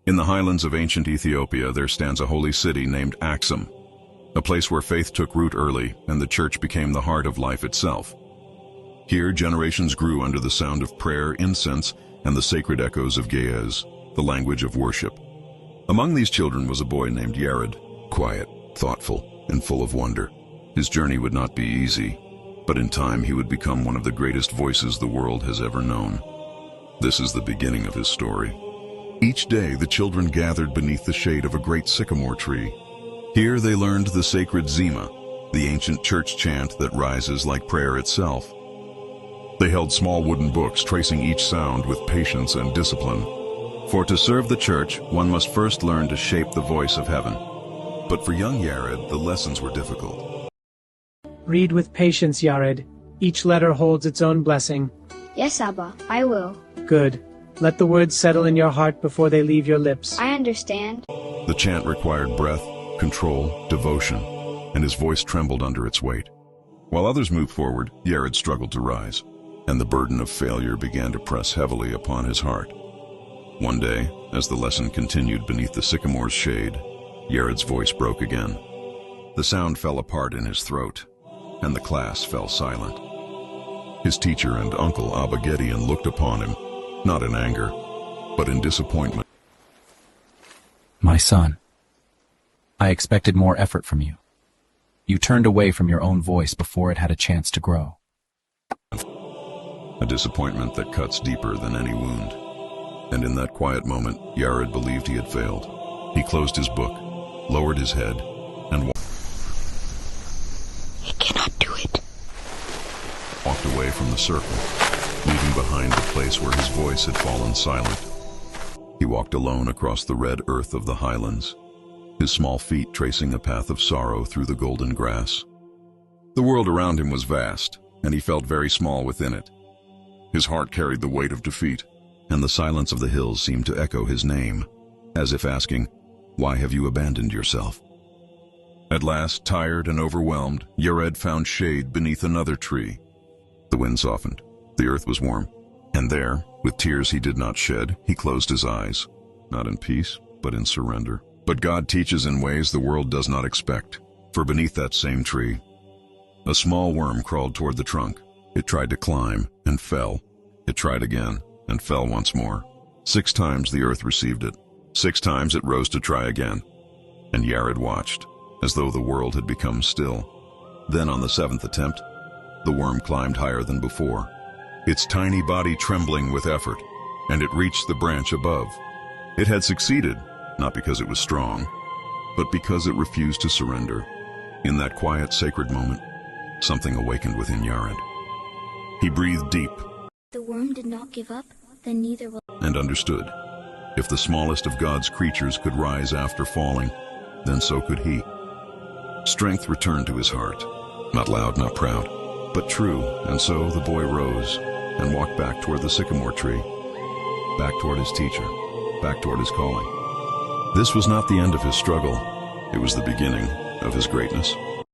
In the highlands of ancient Ethiopia, there stands a holy city named Axum, a place where faith took root early and the church became the heart of life itself. Here, generations grew under the sound of prayer, incense, and the sacred echoes of Ge'ez, the language of worship. Among these children was a boy named Yared, quiet, thoughtful, and full of wonder. His journey would not be easy, but in time he would become one of the greatest voices the world has ever known. This is the beginning of his story. Each day the children gathered beneath the shade of a great sycamore tree. Here they learned the sacred Zema, the ancient church chant that rises like prayer itself. They held small wooden books tracing each sound with patience and discipline. For to serve the church, one must first learn to shape the voice of heaven. But for young Yared, the lessons were difficult. Read with patience, Yared. Each letter holds its own blessing. Yes, Abba, I will. Good. Let the words settle in your heart before they leave your lips. I understand. The chant required breath, control, devotion, and his voice trembled under its weight. While others moved forward, Yared struggled to rise, and the burden of failure began to press heavily upon his heart. One day, as the lesson continued beneath the sycamore's shade, Yared's voice broke again. The sound fell apart in his throat, and the class fell silent. His teacher and uncle Abba Gideon looked upon him, not in anger, but in disappointment. My son, I expected more effort from you. You turned away from your own voice before it had a chance to grow. A disappointment that cuts deeper than any wound. And in that quiet moment, Yared believed he had failed. He closed his book, lowered his head, and He cannot do it. walked away from the circle, leaving behind the place where his voice had fallen silent. He walked alone across the red earth of the highlands, his small feet tracing a path of sorrow through the golden grass. The world around him was vast, and he felt very small within it. His heart carried the weight of defeat, and the silence of the hills seemed to echo his name, as if asking, "Why have you abandoned yourself?" At last, tired and overwhelmed, Yared found shade beneath another tree. The wind softened, the earth was warm, and there, with tears he did not shed, he closed his eyes, not in peace, but in surrender. But God teaches in ways the world does not expect, for beneath that same tree, a small worm crawled toward the trunk. It tried to climb and fell. It tried again and fell once more. 6 times the earth received it. 6 times it rose to try again. And Yared watched, as though the world had become still. Then on the 7th attempt, the worm climbed higher than before, its tiny body trembling with effort, and it reached the branch above. It had succeeded, not because it was strong, but because it refused to surrender. In that quiet, sacred moment, something awakened within Yared. He breathed deep. The worm did not give up, then neither will. And understood. If the smallest of God's creatures could rise after falling, then so could he. Strength returned to his heart, not loud, not proud, but true, and so the boy rose and walked back toward the sycamore tree, back toward his teacher, back toward his calling. This was not the end of his struggle. It was the beginning of his greatness.